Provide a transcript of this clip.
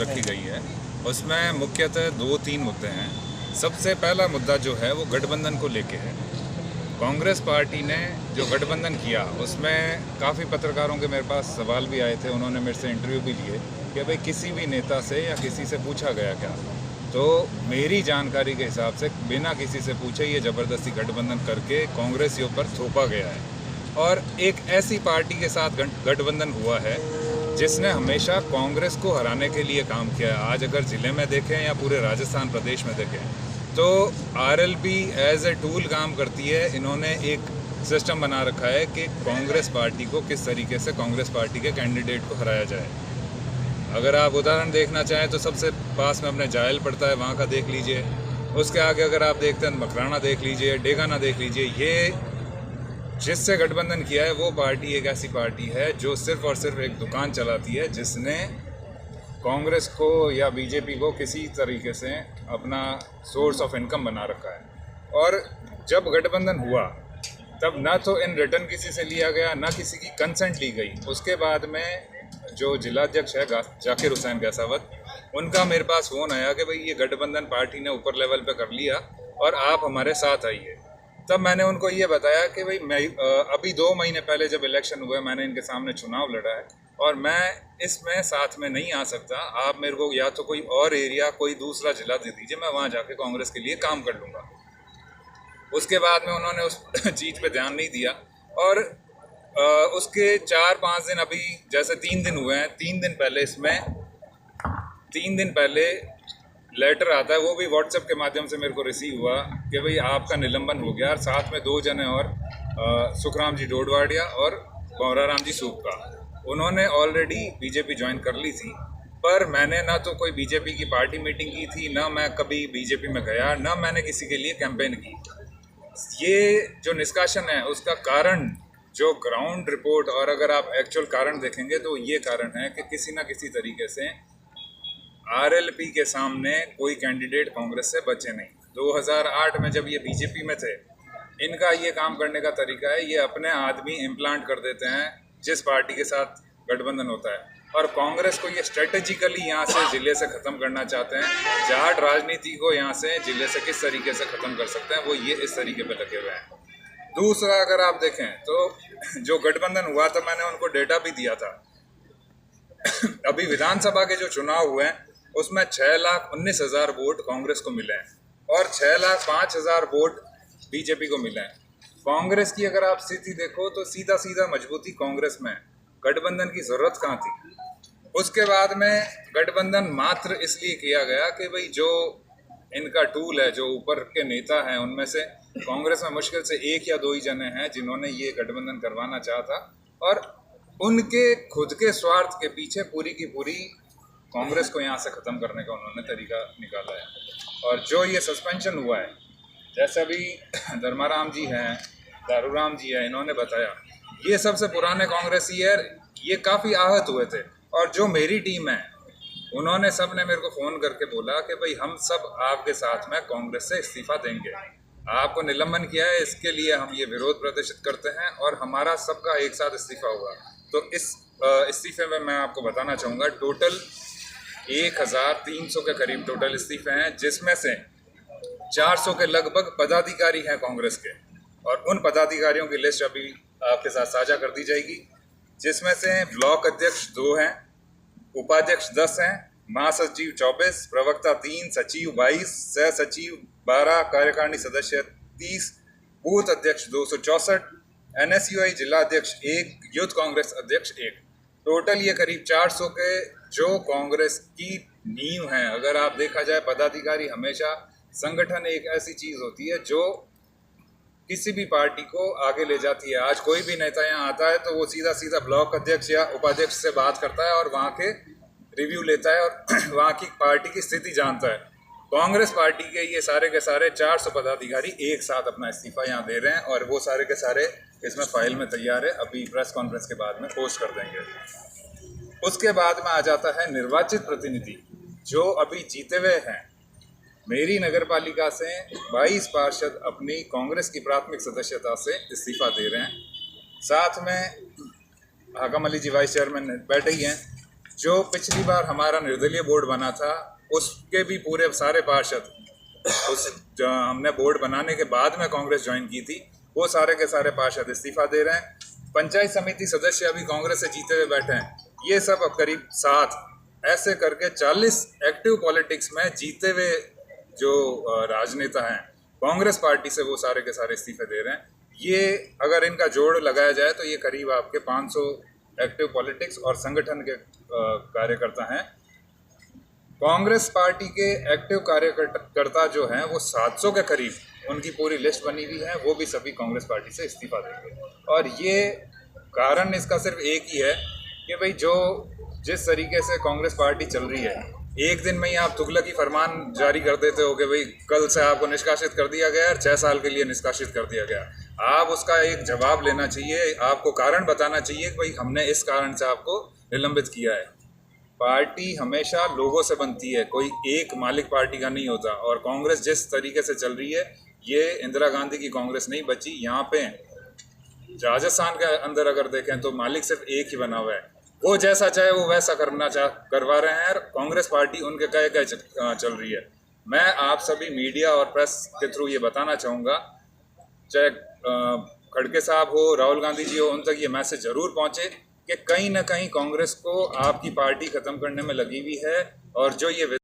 रखी गई है उसमें मुख्यतः 2-3 मुद्दे हैं। सबसे पहला मुद्दा जो है वो गठबंधन को लेके है। कांग्रेस पार्टी ने जो गठबंधन किया उसमें काफ़ी पत्रकारों के मेरे पास सवाल भी आए थे, उन्होंने मेरे से इंटरव्यू भी लिए कि भाई किसी भी नेता से या किसी से पूछा गया क्या। तो मेरी जानकारी के हिसाब से बिना किसी से पूछे ये ज़बरदस्ती गठबंधन करके कांग्रेसियों पर थोपा गया है। और एक ऐसी पार्टी के साथ गठबंधन हुआ है जिसने हमेशा कांग्रेस को हराने के लिए काम किया है। आज अगर ज़िले में देखें या पूरे राजस्थान प्रदेश में देखें तो आरएलपी एज ए टूल काम करती है। इन्होंने एक सिस्टम बना रखा है कि कांग्रेस पार्टी को किस तरीके से कांग्रेस पार्टी के कैंडिडेट को हराया जाए। अगर आप उदाहरण देखना चाहें तो सबसे पास में अपने जायल पड़ता है, वहाँ का देख लीजिए। उसके आगे अगर आप देखते हैं मकराना देख लीजिए, डेगाना देख लीजिए। ये जिससे गठबंधन किया है वो पार्टी एक ऐसी पार्टी है जो सिर्फ और सिर्फ एक दुकान चलाती है, जिसने कांग्रेस को या बीजेपी को किसी तरीके से अपना सोर्स ऑफ इनकम बना रखा है। और जब गठबंधन हुआ तब ना तो इन रिटर्न किसी से लिया गया, ना किसी की कंसेंट ली गई। उसके बाद में जो जिलाध्यक्ष है जाकिर हुसैन गैसावत, उनका मेरे पास फ़ोन आया कि भाई ये गठबंधन पार्टी ने ऊपर लेवल पे कर लिया और आप हमारे साथ आइए। तब मैंने उनको ये बताया कि भाई मैं अभी 2 महीने पहले जब इलेक्शन हुआ मैंने इनके सामने चुनाव लड़ा है और मैं इसमें साथ में नहीं आ सकता। आप मेरे को या तो कोई और एरिया, कोई दूसरा जिला दे दीजिए, मैं वहाँ जाके कांग्रेस के लिए काम कर लूँगा। उसके बाद में उन्होंने उस चीज़ पे ध्यान नहीं दिया और उसके 4-5 दिन, अभी जैसे 3 दिन हुए हैं, 3 दिन पहले लेटर आता है, वो भी व्हाट्सएप के माध्यम से मेरे को रिसीव हुआ कि भाई आपका निलंबन हो गया। और साथ में 2 जने और सुखराम जी डोडवाडिया और गौराराम जी सूप का, उन्होंने ऑलरेडी बीजेपी ज्वाइन कर ली थी। पर मैंने ना तो कोई बीजेपी की पार्टी मीटिंग की थी, ना मैं कभी बीजेपी में गया, ना मैंने किसी के लिए कैंपेन की। ये जो निष्कासन है उसका कारण जो ग्राउंड रिपोर्ट और अगर आप एक्चुअल कारण देखेंगे तो ये कारण है कि किसी ना किसी तरीके से आरएलपी के सामने कोई कैंडिडेट कांग्रेस से बचे नहीं। 2008 में जब ये बीजेपी में थे, इनका ये काम करने का तरीका है, ये अपने आदमी इम्प्लांट कर देते हैं जिस पार्टी के साथ गठबंधन होता है। और कांग्रेस को ये स्ट्रेटेजिकली यहाँ से ज़िले से ख़त्म करना चाहते हैं। जाट राजनीति को यहाँ से ज़िले से किस तरीके से ख़त्म कर सकते हैं, वो ये इस तरीके पे लगे हुए हैं। दूसरा, अगर आप देखें तो जो गठबंधन हुआ था मैंने उनको डेटा भी दिया था। अभी विधानसभा के जो चुनाव हुए हैं उसमें 6,19,000 वोट कांग्रेस को मिले हैं और 6,05,000 वोट बीजेपी को मिले हैं। कांग्रेस की अगर आप स्थिति देखो तो सीधा सीधा मजबूती कांग्रेस में, गठबंधन की ज़रूरत कहाँ थी। उसके बाद में गठबंधन मात्र इसलिए किया गया कि भाई जो इनका टूल है, जो ऊपर के नेता हैं, उनमें से कांग्रेस में मुश्किल से 1 या 2 ही जने हैं जिन्होंने ये गठबंधन करवाना चाहा था और उनके खुद के स्वार्थ के पीछे पूरी की पूरी कांग्रेस को यहाँ से ख़त्म करने का उन्होंने तरीका निकाला है। और जो ये सस्पेंशन हुआ है, जैसे अभी धर्माराम जी हैं, दारूराम जी हैं, इन्होंने बताया ये सबसे पुराने कांग्रेसी है, ये काफ़ी आहत हुए थे। और जो मेरी टीम है उन्होंने सब ने मेरे को फ़ोन करके बोला कि भाई हम सब आपके साथ में कांग्रेस से इस्तीफ़ा देंगे, आपको निलंबन किया है इसके लिए हम ये विरोध प्रदर्शित करते हैं और हमारा सबका एक साथ इस्तीफ़ा होगा। तो इस इस्तीफ़े में मैं आपको बताना चाहूँगा टोटल 1,300 के करीब टोटल इस्तीफ़े हैं, जिसमें से 400 के लगभग पदाधिकारी हैं कांग्रेस के। और उन पदाधिकारियों की लिस्ट अभी आपके साथ साझा कर दी जाएगी, जिसमें से ब्लॉक अध्यक्ष 2 हैं, उपाध्यक्ष 10 हैं, महासचिव 24, प्रवक्ता 3, सचिव 22, सह सचिव 12, कार्यकारिणी सदस्य 30, बूथ अध्यक्ष 264, NSUI जिला अध्यक्ष 1, यूथ कांग्रेस अध्यक्ष 1। टोटल ये करीब 400 के जो कांग्रेस की नींव हैं। अगर आप देखा जाए, पदाधिकारी हमेशा, संगठन एक ऐसी चीज़ होती है जो किसी भी पार्टी को आगे ले जाती है। आज कोई भी नेता यहाँ आता है तो वो सीधा सीधा ब्लॉक अध्यक्ष या उपाध्यक्ष से बात करता है और वहाँ के रिव्यू लेता है और वहाँ की पार्टी की स्थिति जानता है। कांग्रेस पार्टी के ये सारे के सारे 400 पदाधिकारी एक साथ अपना इस्तीफा यहाँ दे रहे हैं और वो सारे के सारे इसमें फाइल में तैयार है, अभी प्रेस कॉन्फ्रेंस के बाद में पोस्ट कर देंगे। उसके बाद में आ जाता है निर्वाचित प्रतिनिधि जो अभी जीते हुए हैं। मेरी नगर पालिका से 22 पार्षद अपनी कांग्रेस की प्राथमिक सदस्यता से इस्तीफा दे रहे हैं। साथ में हाकम अली जी वाइस चेयरमैन बैठे ही हैं। जो पिछली बार हमारा निर्दलीय बोर्ड बना था उसके भी पूरे सारे पार्षद, उस जो हमने बोर्ड बनाने के बाद में कांग्रेस ज्वाइन की थी, वो सारे के सारे पार्षद इस्तीफा दे रहे हैं। पंचायत समिति सदस्य अभी कांग्रेस से जीते हुए बैठे हैं, ये सब अब करीब 7 ऐसे करके 40 एक्टिव पॉलिटिक्स में जीते हुए जो राजनेता हैं कांग्रेस पार्टी से, वो सारे के सारे इस्तीफे दे रहे हैं। ये अगर इनका जोड़ लगाया जाए तो ये करीब आपके 500 एक्टिव पॉलिटिक्स और संगठन के कार्यकर्ता हैं। कांग्रेस पार्टी के एक्टिव कार्यकर्ता जो हैं वो 700 के करीब, उनकी पूरी लिस्ट बनी हुई है, वो भी सभी कांग्रेस पार्टी से इस्तीफा देंगे। और ये कारण इसका सिर्फ एक ही है कि भाई जो जिस तरीके से कांग्रेस पार्टी चल रही है, एक दिन में ही आप तुगलकी फरमान जारी कर देते हो कि भाई कल से आपको निष्कासित कर दिया गया और 6 साल के लिए निष्कासित कर दिया गया। आप उसका एक जवाब लेना चाहिए, आपको कारण बताना चाहिए कि भाई हमने इस कारण से आपको निलंबित किया है। पार्टी हमेशा लोगों से बनती है, कोई एक मालिक पार्टी का नहीं होता। और कांग्रेस जिस तरीके से चल रही है, ये इंदिरा गांधी की कांग्रेस नहीं बची। यहाँ पे राजस्थान के अंदर अगर देखें तो मालिक सिर्फ एक ही बना हुआ है, वो जैसा चाहे वो वैसा करवा रहे हैं, और कांग्रेस पार्टी उनके कहे चल रही है। मैं आप सभी मीडिया और प्रेस के थ्रू ये बताना चाहूँगा, चाहे खड़गे साहब हो, राहुल गांधी जी हो, उन तक ये मैसेज जरूर पहुँचे कि कहीं ना कहीं कांग्रेस को आपकी पार्टी खत्म करने में लगी हुई है। और जो ये